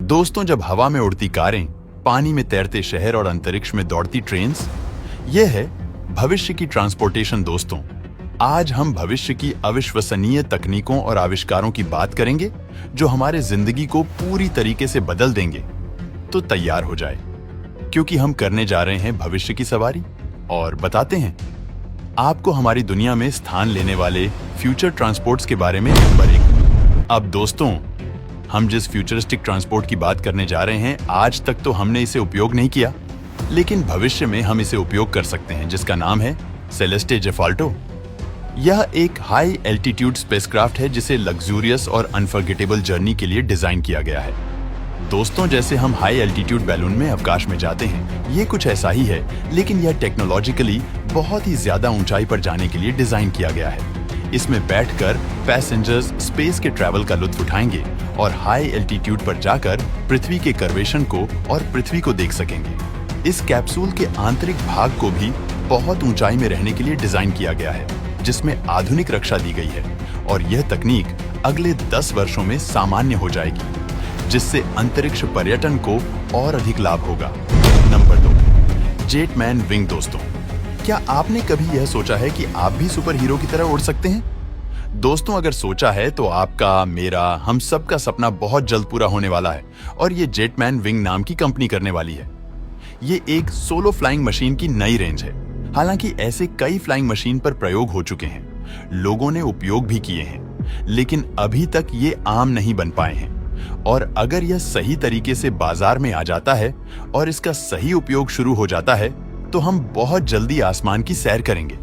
दोस्तों, जब हवा में उड़ती कारें, पानी में तैरते शहर और अंतरिक्ष में दौड़ती ट्रेन्स, यह है भविष्य की ट्रांसपोर्टेशन। दोस्तों, आज हम भविष्य की अविश्वसनीय तकनीकों और आविष्कारों की बात करेंगे जो हमारे जिंदगी को पूरी तरीके से बदल देंगे। तो तैयार हो जाए, क्योंकि हम करने जा रहे हैं भविष्य की सवारी और बताते हैं आपको हमारी दुनिया में स्थान लेने वाले फ्यूचर ट्रांसपोर्ट्स के बारे में। नंबर 1। अब दोस्तों, हम जिस फ्यूचरिस्टिक ट्रांसपोर्ट की बात करने जा रहे हैं, आज तक तो हमने इसे उपयोग नहीं किया, लेकिन भविष्य में हम इसे उपयोग कर सकते हैं, जिसका नाम है सेलेस्टे जेफाल्टो। यह एक हाई एल्टीट्यूड स्पेसक्राफ्ट है जिसे लग्जूरियस और अनफॉरगेटेबल जर्नी के लिए डिजाइन किया गया है। दोस्तों, जैसे हम हाई एल्टीट्यूड बैलून में अवकाश में जाते हैं, ये कुछ ऐसा ही है, लेकिन यह टेक्नोलॉजिकली बहुत ही ज्यादा ऊंचाई पर जाने के लिए डिजाइन किया गया है। इसमें बैठकर पैसेंजर्स स्पेस के ट्रैवल का लुत्फ उठाएंगे और हाई एल्टीट्यूड पर जाकर पृथ्वी के कर्वेशन को और पृथ्वी को देख सकेंगे। इस कैप्सूल के आंतरिक भाग को भी बहुत ऊंचाई में रहने के लिए डिजाइन किया गया है, जिसमें आधुनिक रक्षा दी गई है, और यह तकनीक अगले 10 वर्षों में सामान्य हो जाएगी, जिससे अंतरिक्ष पर्यटन को और अधिक लाभ होगा। नंबर 2। Jetman wing. दोस्तों, क्या आपने कभी यह सोचा है कि आप भी सुपर हीरो की तरह उड़ सकते हैं? दोस्तों, अगर सोचा है तो आपका, मेरा, हम सबका सपना बहुत जल्द पूरा होने वाला है, और ये जेटमैन विंग नाम की कंपनी करने वाली है। ये एक सोलो फ्लाइंग मशीन की नई रेंज है। हालांकि ऐसे कई फ्लाइंग मशीन पर प्रयोग हो चुके हैं, लोगों ने उपयोग भी किए हैं, लेकिन अभी तक ये आम नहीं बन पाए हैं। और अगर यह सही तरीके से बाजार में आ जाता है और इसका सही उपयोग शुरू हो जाता है, तो हम बहुत जल्दी आसमान की सैर करेंगे।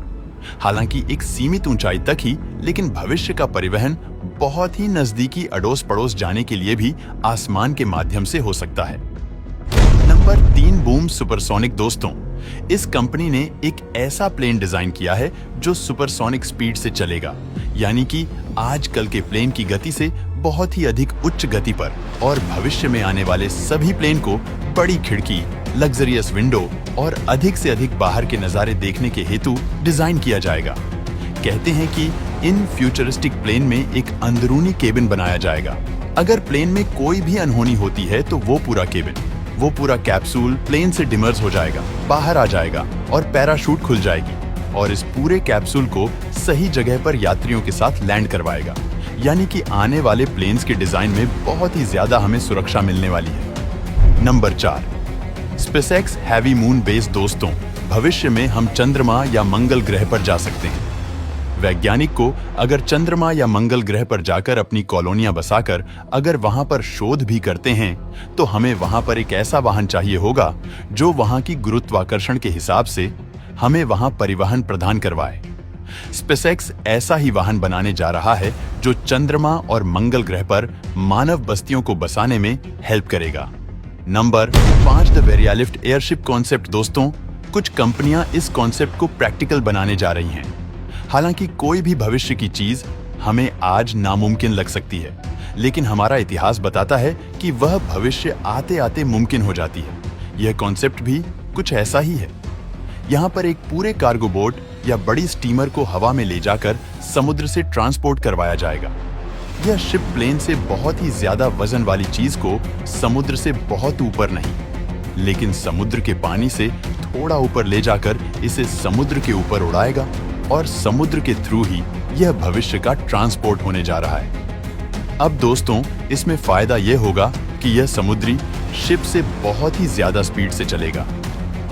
हालांकि एक सीमित ऊंचाई तक ही, लेकिन भविष्य का परिवहन बहुत ही नजदीकी अड़ोस पड़ोस जाने के लिए भी आसमान के माध्यम से हो सकता है। नंबर 3। Boom supersonic. दोस्तों, इस कंपनी ने एक ऐसा प्लेन डिजाइन किया है जो सुपरसोनिक स्पीड से चलेगा, यानी कि आजकल के प्लेन की गति से बहुत ही अधिक उच्च गति पर, और भविष्य में आने वाले सभी प्लेन को बड़ी खिड़की, लग्जरियस विंडो और अधिक से अधिक बाहर के नजारे देखने के हेतु डिजाइन किया जाएगा। कहते हैं कि इन फ्यूचरिस्टिक प्लेन में एक अंदरूनी केबिन बनाया जाएगा। अगर प्लेन में कोई भी अनहोनी होती है तो वो पूरा केबिन, वो पूरा कैप्सूल प्लेन से डिमर्ज हो जाएगा, बाहर आ जाएगा और पैराशूट खुल जाएगी और इस पूरे कैप्सूल को सही जगह पर यात्रियों के साथ लैंड करवाएगा। यानी कि आने वाले प्लेन्स के डिजाइन में बहुत ही ज्यादा हमें सुरक्षा मिलने वाली है। Number 4। SpaceX heavy moon base. दोस्तों, भविष्य में हम चंद्रमा या मंगल ग्रह पर जा सकते हैं। वैज्ञानिक को अगर चंद्रमा या मंगल ग्रह पर जाकर अपनी कॉलोनियां बसाकर अगर वहां पर शोध भी करते हैं, तो हमें वहां पर एक ऐसा वाहन चाहिए होगा जो वहां की गुरुत्वाकर्षण के हिसाब से हमें वहां परिवहन प्रदान करवाए। स्पेसएक्स ऐसा ही वाहन बनाने जा रहा है जो चंद्रमा और मंगल ग्रह पर मानव बस्तियों को बसाने में हेल्प करेगा। Number 5। The Varialift airship concept. दोस्तों, कुछ कंपनियां इस कॉन्सेप्ट को प्रैक्टिकल बनाने जा रही हैं। हालांकि कोई भी भविष्य की चीज हमें आज नामुमकिन लग सकती है, लेकिन हमारा इतिहास बताता है कि वह भविष्य आते आते मुमकिन हो जाती है। यह कॉन्सेप्ट भी कुछ ऐसा ही है। यहाँ पर एक पूरे कार्गो बोट या बड़ी स्टीमर को हवा में ले जाकर समुद्र से ट्रांसपोर्ट करवाया जाएगा। यह शिप प्लेन से बहुत ही ज्यादा वजन वाली चीज को समुद्र से बहुत ऊपर नहीं, लेकिन समुद्र के पानी से थोड़ा ऊपर ले जाकर इसे समुद्र के ऊपर उड़ाएगा, और समुद्र के थ्रू ही यह भविष्य का ट्रांसपोर्ट होने जा रहा है। अब दोस्तों, इसमें फायदा यह होगा कि यह समुद्री शिप से बहुत ही ज्यादा स्पीड से चलेगा।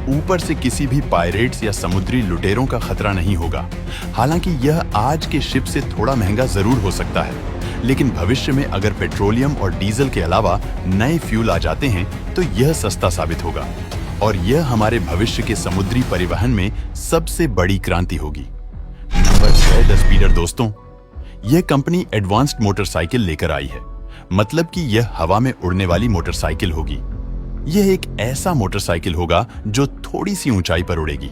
ऊपर से किसी भी पायरेट्स या समुद्री लुटेरों का खतरा नहीं होगा। हालांकि यह आज के शिप से थोड़ा महंगा जरूर हो सकता है, लेकिन भविष्य में अगर पेट्रोलियम और डीजल के अलावा नए फ्यूल आ जाते हैं तो यह सस्ता साबित होगा, और यह हमारे भविष्य के समुद्री परिवहन में सबसे बड़ी क्रांति होगी। नंबर 6। द स्पीडर। दोस्तों, यह कंपनी एडवांस्ड मोटरसाइकिल लेकर आई है, मतलब कि यह हवा में उड़ने वाली मोटरसाइकिल होगी। यह एक ऐसा मोटरसाइकिल होगा जो थोड़ी सी ऊंचाई पर उड़ेगी।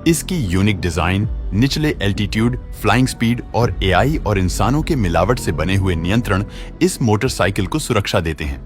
इसकी यूनिक डिजाइन, निचले एल्टीट्यूड, फ्लाइंग स्पीड और एआई और इंसानों के मिलावट से बने हुए नियंत्रण इस मोटरसाइकिल को सुरक्षा देते हैं।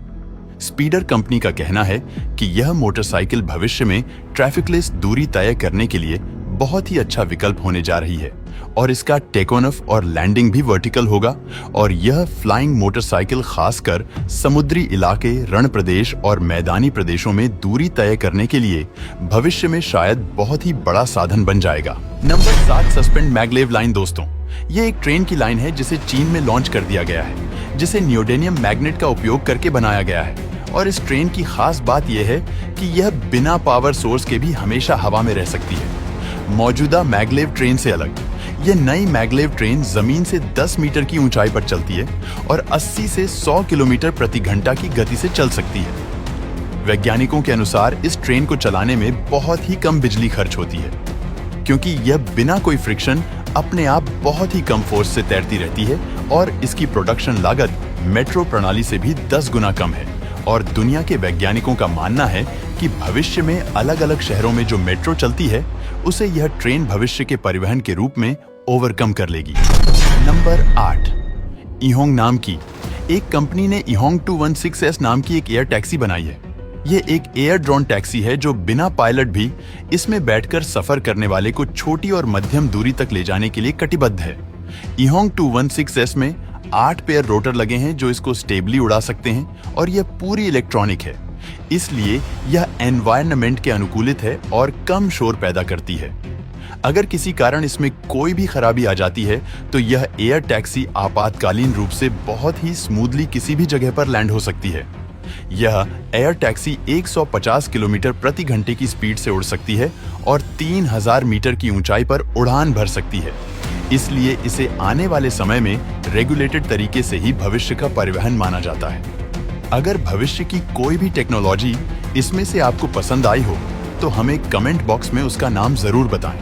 स्पीडर कंपनी का कहना है कि यह मोटरसाइकिल भविष्य में ट्रैफिकलेस दूरी तय करने के लिए बहुत ही अच्छा विकल्प होने जा रही है और इसका टेक ऑफ और लैंडिंग भी वर्टिकल होगा और यह फ्लाइंग मोटरसाइकिल खासकर समुद्री इलाके, रण प्रदेश और मैदानी प्रदेशों में दूरी तय करने के लिए भविष्य में शायद बहुत ही बड़ा साधन बन जाएगा। Number 7, suspend maglev line. दोस्तों, ये एक ट्रेन की लाइन है जिसे चीन में लॉन्च कर दिया गया है, जिसे नियोडेनियम मैग्नेट का उपयोग करके बनाया गया है। और इस ट्रेन की खास बात यह है कि यह बिना पावर सोर्स के भी हमेशा हवा में रह सकती है। मौजूदा मैगलेव ट्रेन से अलग यह नई मैगलेव ट्रेन जमीन से 10 मीटर की ऊंचाई पर चलती है और 80 से 100 किलोमीटर प्रति घंटा की गति से चल सकती है। वैज्ञानिकों के अनुसार इस ट्रेन को चलाने में बहुत ही कम बिजली खर्च होती है, क्योंकि यह बिना कोई फ्रिक्शन अपने आप बहुत ही कम फोर्स से तैरती रहती है और इसकी प्रोडक्शन लागत मेट्रो प्रणाली से भी 10 गुना कम है। और दुनिया के वैज्ञानिकों का मानना है कि भविष्य में अलग अलग शहरों में जो मेट्रो चलती है उसे यह ट्रेन भविष्य के परिवहन के रूप में ओवरकम कर लेगी। नंबर 8, इहोंग नाम की एक कंपनी ने इहोंग 216S नाम की एक एयर टैक्सी बनाई है। यह एक एयर ड्रोन टैक्सी है जो बिना पायलट भी इसमें बैठकर सफर करने वाले को छोटी और मध्यम दूरी तक ले जाने के लिए कटिबद्ध है। इहोंग 216S में 8 पेयर रोटर लगे हैं जो इसको स्टेबली उड़ा सकते हैं और यह पूरी इलेक्ट्रॉनिक है, इसलिए यह एनवायरनमेंट के अनुकूलित है और कम शोर पैदा करती है। अगर किसी कारण इसमें कोई भी खराबी आ जाती है तो यह एयर टैक्सी आपातकालीन रूप से बहुत ही स्मूथली किसी भी जगह पर लैंड हो सकती है। यह एयर टैक्सी 150 किलोमीटर प्रति घंटे की स्पीड से उड़ सकती है और 3000 मीटर की ऊंचाई पर उड़ान भर सकती है, इसलिए इसे आने वाले समय में रेगुलेटेड तरीके से ही भविष्य का परिवहन माना जाता है। अगर भविष्य की कोई भी टेक्नोलॉजी इसमें से आपको पसंद आई हो तो हमें कमेंट बॉक्स में उसका नाम जरूर बताएं।